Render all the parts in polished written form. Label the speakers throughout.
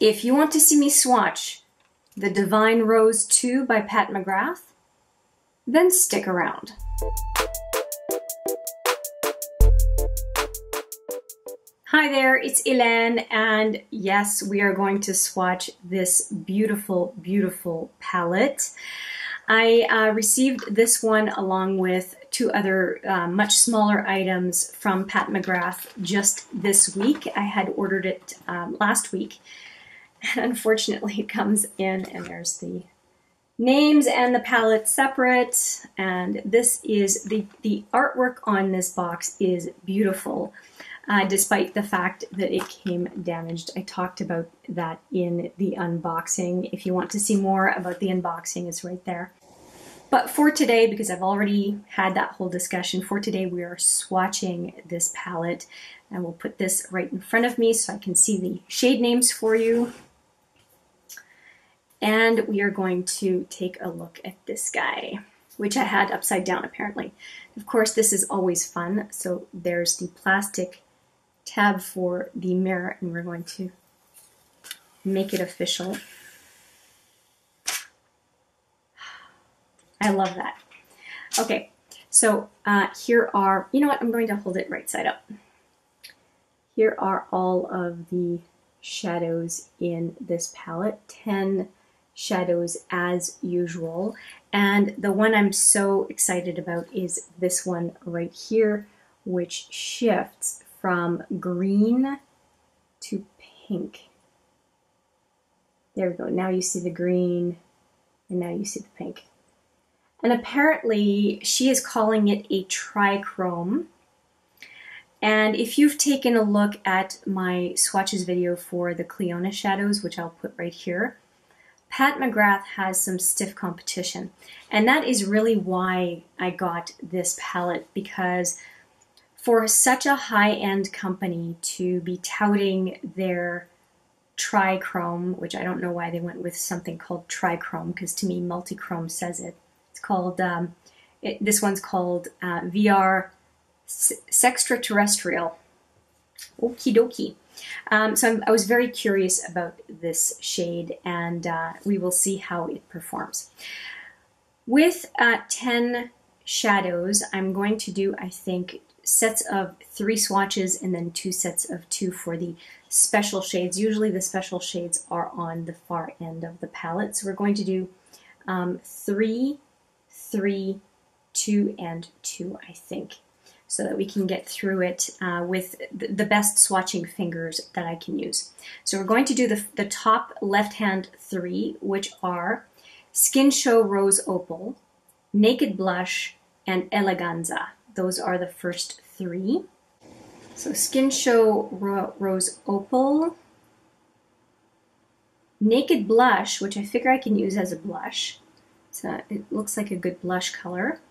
Speaker 1: If you want to see me swatch the Divine Rose 2 by Pat McGrath, then stick around. Hi there, it's Hélène, and yes, we are going to swatch this beautiful, beautiful palette. I received this one along with two other much smaller items from Pat McGrath just this week. I had ordered it last week, and unfortunately it comes in and there's the names and the palette separate, and this is the artwork on this box is beautiful. Despite the fact that it came damaged. I talked about that in the unboxing. If you want to see more about the unboxing, it's right there. But for today, because I've already had that whole discussion, for today we are swatching this palette. And we'll put this right in front of me so I can see the shade names for you. And we are going to take a look at this guy, which I had upside down apparently. Of course, this is always fun. So there's the plastic tab for the mirror, and we're going to make it official. I love that. Okay, so here are, you know what, I'm going to hold it right side up. Here are all of the shadows in this palette, 10 shadows as usual. And the one I'm so excited about is this one right here, which shifts from green to pink. There we go. Now you see the green, and now you see the pink. And apparently she is calling it a trichrome. And if you've taken a look at my swatches video for the Clionadh shadows, which I'll put right here, Pat McGrath has some stiff competition. And that is really why I got this palette, because for such a high-end company to be touting their trichrome, which I don't know why they went with something called trichrome, because to me multichrome says it. It's called, this one's called VR Sextraterrestrial. Okie dokie. So I was very curious about this shade, and we will see how it performs. With 10 shadows, I'm going to do, I think, sets of 3 swatches and then 2 sets of 2 for the special shades. Usually the special shades are on the far end of the palette. So we're going to do 3, 3, 2, and 2, I think, so that we can get through it with the best swatching fingers that I can use. So we're going to do the top left-hand 3, which are Skin Show Rose Opal, Naked Blush, and Eleganza. Those are the first 3. So Skin Show Rose Opal, Naked Blush, which I figure I can use as a blush. So it looks like a good blush color.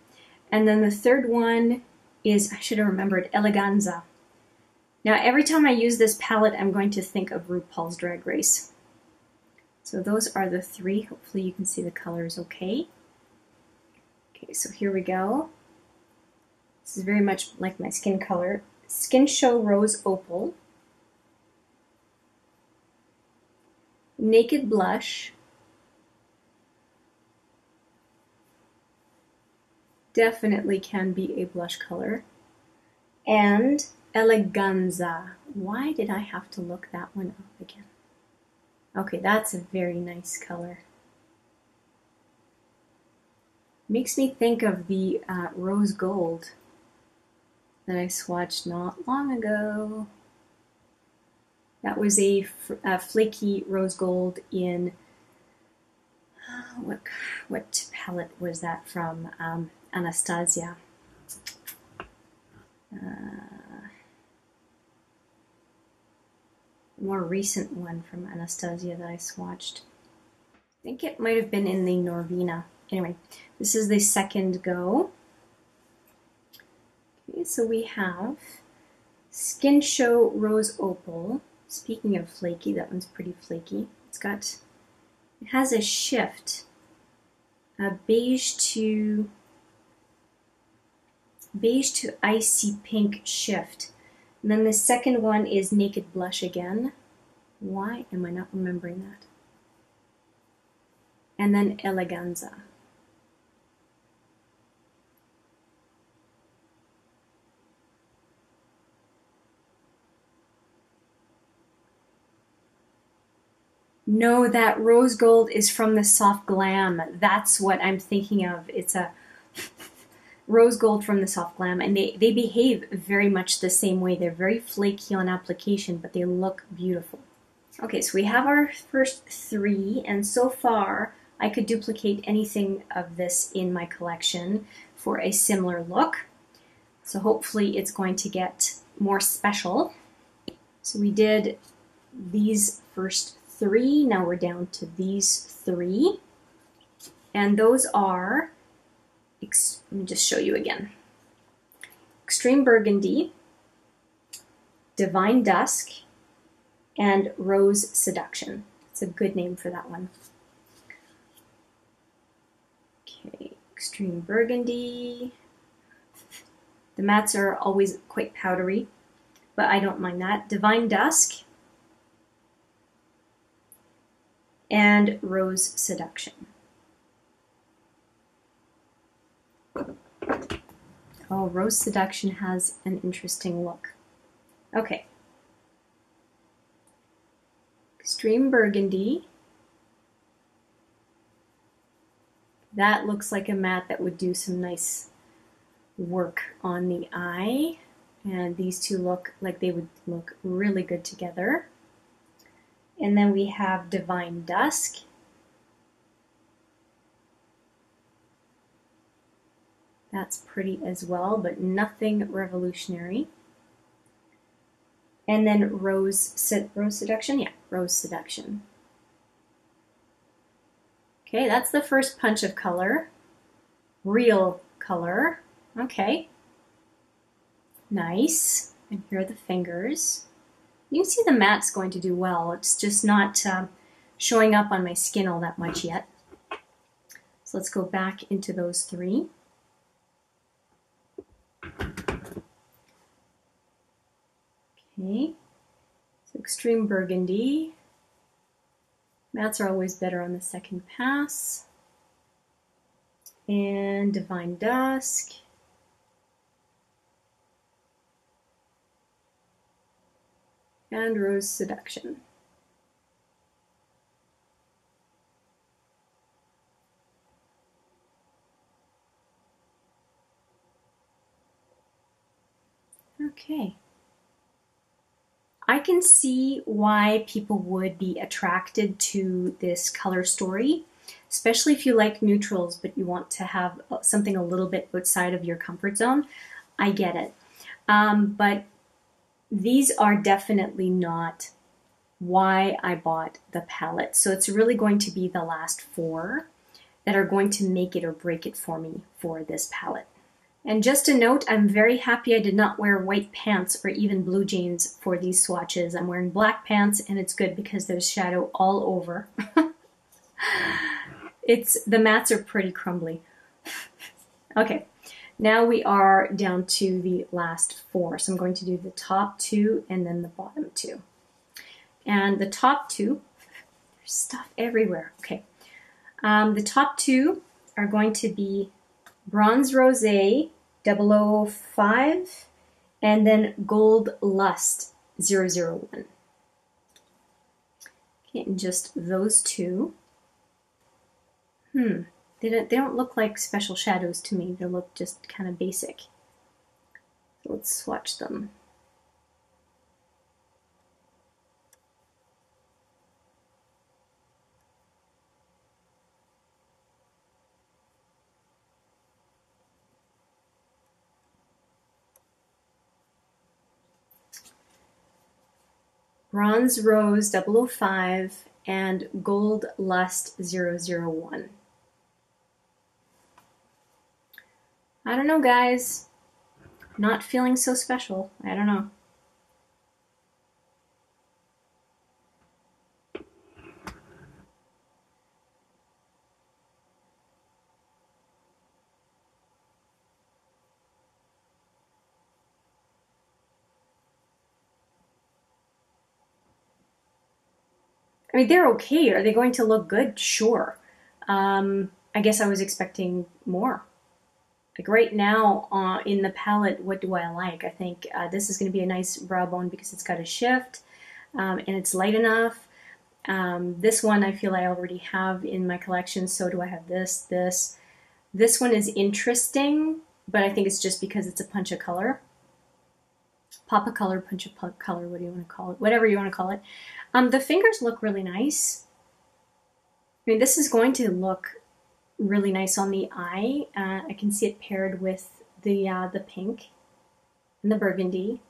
Speaker 1: And then the third one is, I should have remembered, Eleganza. Now every time I use this palette, I'm going to think of RuPaul's Drag Race. So those are the 3. Hopefully you can see the colors okay. Okay, so here we go. This is very much like my skin color. Skin Show Rose Opal, Naked Blush, definitely can be a blush color, and Eleganza. Why did I have to look that one up again? Okay, that's a very nice color. Makes me think of the rose gold that I swatched not long ago. That was a flaky rose gold in, what palette was that from? Anastasia. More recent one from Anastasia that I swatched. I think it might have been in the Norvina. Anyway, this is the second go. Okay, so we have Skin Show Rose Opal. Speaking of flaky, that one's pretty flaky. It has a shift, a beige to icy pink shift. And then the second one is Naked Blush again. Why am I not remembering that? And then Eleganza. No, that rose gold is from the Soft Glam. That's what I'm thinking of. It's a rose gold from the Soft Glam, and they behave very much the same way. They're very flaky on application, but they look beautiful. Okay, so we have our first three, and so far I could duplicate anything of this in my collection for a similar look. So hopefully it's going to get more special. So we did these first three, now we're down to these three. And those are, let me just show you again. Extreme Burgundy, Divine Dusk, and Rose Seduction. It's a good name for that one. Okay, Extreme Burgundy. The mattes are always quite powdery, but I don't mind that. Divine Dusk and Rose Seduction. Oh, Rose Seduction has an interesting look. Okay. Extreme Burgundy. That looks like a matte that would do some nice work on the eye. And these two look like they would look really good together. And then we have Divine Dusk. That's pretty as well, but nothing revolutionary. And then Rose Seduction? Yeah, Rose Seduction. Okay, that's the first punch of color. Real color. Okay. Nice. And here are the fingers. You can see the matte's going to do well. It's just not showing up on my skin all that much yet. So let's go back into those three. Okay, so Extreme Burgundy. Mattes are always better on the second pass. And Divine Dusk. And Rose Seduction. Okay. I can see why people would be attracted to this color story, especially if you like neutrals but you want to have something a little bit outside of your comfort zone. I get it. But these are definitely not why I bought the palette. So it's really going to be the last four that are going to make it or break it for me for this palette. And just a note, I'm very happy I did not wear white pants or even blue jeans for these swatches. I'm wearing black pants and it's good because there's shadow all over. The mattes are pretty crumbly. Okay, now we are down to the last four. So I'm going to do the top two and then the bottom two. And the top two, there's stuff everywhere. Okay, the top two are going to be Bronze Rosé 005 and then Gold Lust 001. Okay, and just those two. They don't look like special shadows to me. They look just kind of basic. So let's swatch them. Bronze Rose 005 and Gold Lust 001. I don't know, guys. Not feeling so special. I don't know. I mean, they're okay. Are they going to look good? Sure. I guess I was expecting more. Like right now in the palette, what do I like? I think this is going to be a nice brow bone because it's got a shift and it's light enough. This one I feel I already have in my collection, so do I have this. This one is interesting, but I think it's just because it's a punch of color. Pop of color, punch of color, what do you want to call it? Whatever you want to call it. The fingers look really nice. I mean, this is going to look really nice on the eye. I can see it paired with the pink and the burgundy.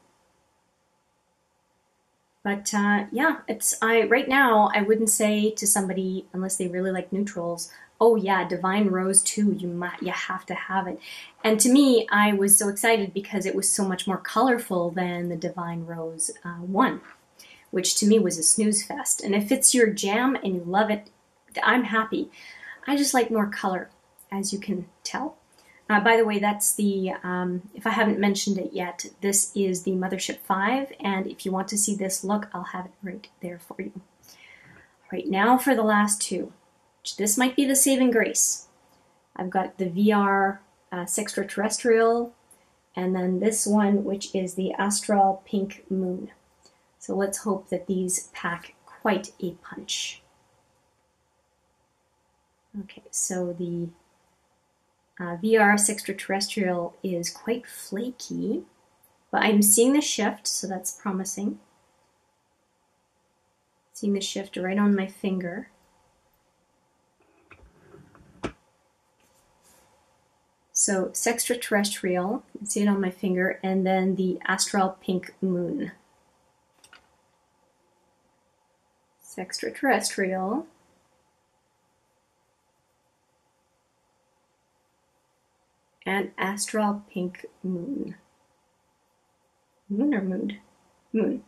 Speaker 1: But yeah, right now I wouldn't say to somebody unless they really like neutrals, oh yeah, Divine Rose 2, you have to have it. And to me, I was so excited because it was so much more colorful than the Divine Rose 1, which to me was a snooze fest. And if it's your jam and you love it, I'm happy. I just like more color, as you can tell. By the way, that's the, if I haven't mentioned it yet, this is the Mothership VIII, and if you want to see this look, I'll have it right there for you. Right now for the last two. This might be the saving grace. I've got the VR Extraterrestrial, and then this one, which is the Astral Pink Moon. So let's hope that these pack quite a punch. Okay, so the VR Extraterrestrial is quite flaky, but I'm seeing the shift, so that's promising. Seeing the shift right on my finger. So Extraterrestrial, you can see it on my finger, and then the Astral Pink Moon. Extraterrestrial. And Astral Pink Moon. Moon or mood? Moon.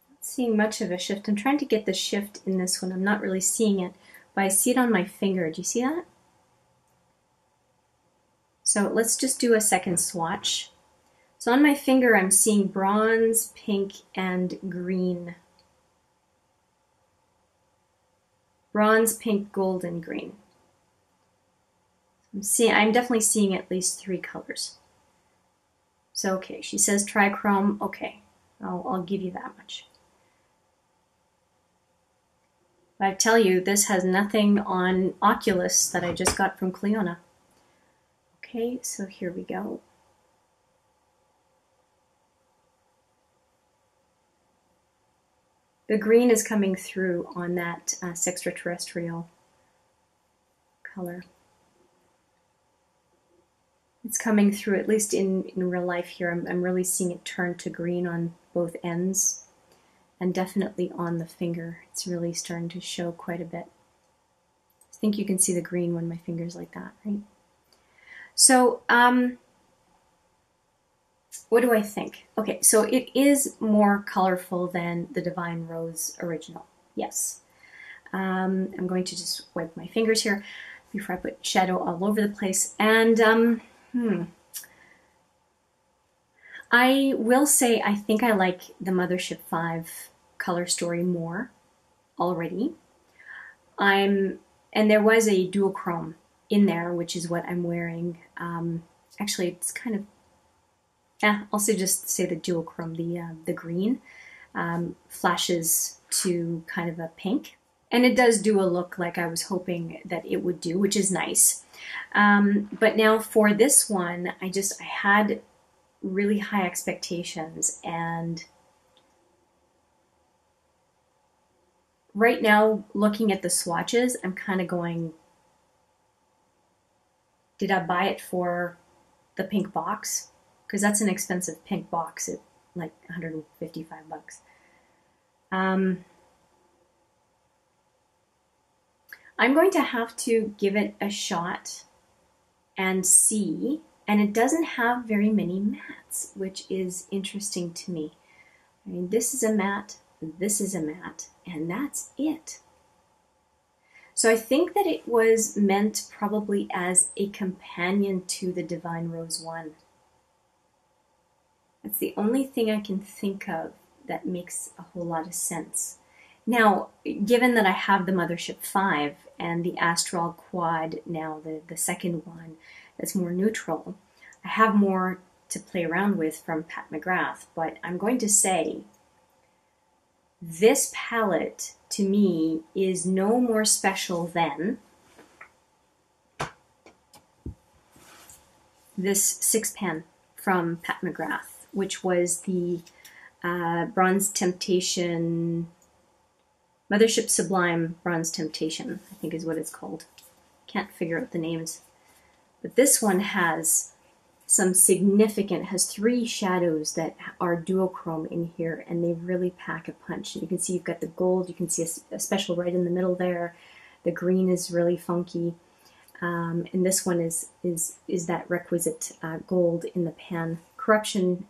Speaker 1: Not seeing much of a shift. I'm trying to get the shift in this one. I'm not really seeing it, but I see it on my finger. Do you see that? So let's just do a second swatch. So on my finger, I'm seeing bronze, pink, and green. Bronze, pink, gold, and green. I'm definitely seeing at least 3 colors. So okay, she says trichrome. Okay, I'll give you that much. But I tell you, this has nothing on Oculus that I just got from Clionadh. Okay, so here we go. The green is coming through on that Extraterrestrial color. It's coming through, at least in real life here. I'm really seeing it turn to green on both ends, and definitely on the finger. It's really starting to show quite a bit. I think you can see the green when my finger's like that, right? So, what do I think? Okay, so it is more colorful than the Divine Rose original. Yes. I'm going to just wipe my fingers here before I put shadow all over the place. And, I will say I think I like the Mothership VIII color story more already. And there was a duochrome in there, which is what I'm wearing. Actually, it's kind of, also just say the duochrome, the green flashes to kind of a pink. And it does do a look like I was hoping that it would do, which is nice. But now for this one, I had really high expectations, and right now, looking at the swatches, I'm kind of going, did I buy it for the pink box? Because that's an expensive pink box at like 155 bucks. I'm going to have to give it a shot and see. And it doesn't have very many mattes, which is interesting to me. I mean, this is a matte, this is a matte, and that's it. So I think that it was meant probably as a companion to the Divine Rose 1. That's the only thing I can think of that makes a whole lot of sense. Now, given that I have the Mothership V and the Astral Quad, now the second one that's more neutral, I have more to play around with from Pat McGrath, but I'm going to say this palette to me is no more special than this 6 pan from Pat McGrath, which was the Bronze Temptation, Mothership Sublime Bronze Temptation, I think is what it's called. Can't figure out the names. But this one has some significant, has 3 shadows that are duochrome in here, and they really pack a punch. You can see you've got the gold, you can see a special right in the middle there. The green is really funky. And this one is that requisite gold in the pan. Corruption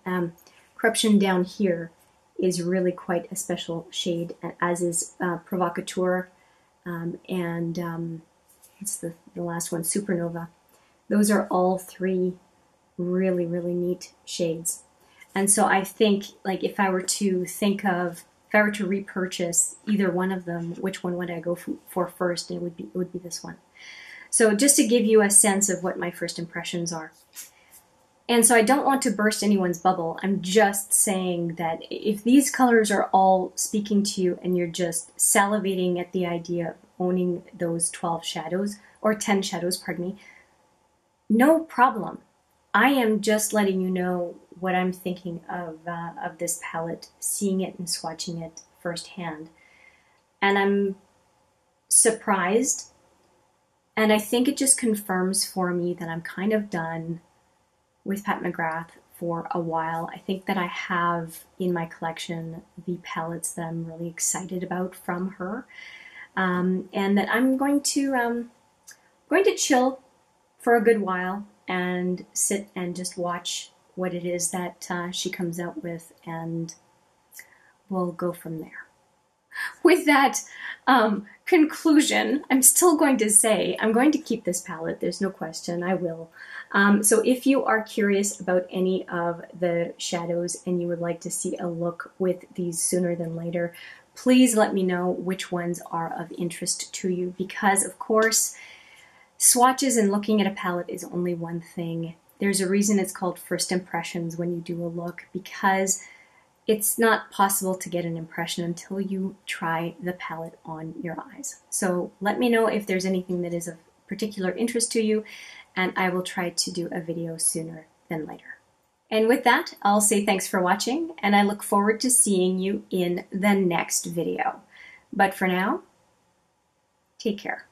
Speaker 1: down here is really quite a special shade, as is Provocateur, and it's the last one, Supernova. Those are all 3 really, really neat shades. And so I think, like, if I were to repurchase either one of them, which one would I go for first? It would be this one. So just to give you a sense of what my first impressions are. And so I don't want to burst anyone's bubble. I'm just saying that if these colors are all speaking to you and you're just salivating at the idea of owning those 12 shadows, or 10 shadows, pardon me, no problem. I am just letting you know what I'm thinking of this palette, seeing it and swatching it firsthand. And I'm surprised, and I think it just confirms for me that I'm kind of done with Pat McGrath for a while. I think that I have in my collection the palettes that I'm really excited about from her, and that I'm going to chill for a good while and sit and just watch what it is that she comes out with, and we'll go from there. With that conclusion, I'm still going to say I'm going to keep this palette. There's no question, I will. So if you are curious about any of the shadows and you would like to see a look with these sooner than later, please let me know which ones are of interest to you, because of course, swatches and looking at a palette is only one thing. There's a reason it's called first impressions when you do a look, because it's not possible to get an impression until you try the palette on your eyes. So let me know if there's anything that is of particular interest to you, and I will try to do a video sooner than later. And with that, I'll say thanks for watching, and I look forward to seeing you in the next video. But for now, take care.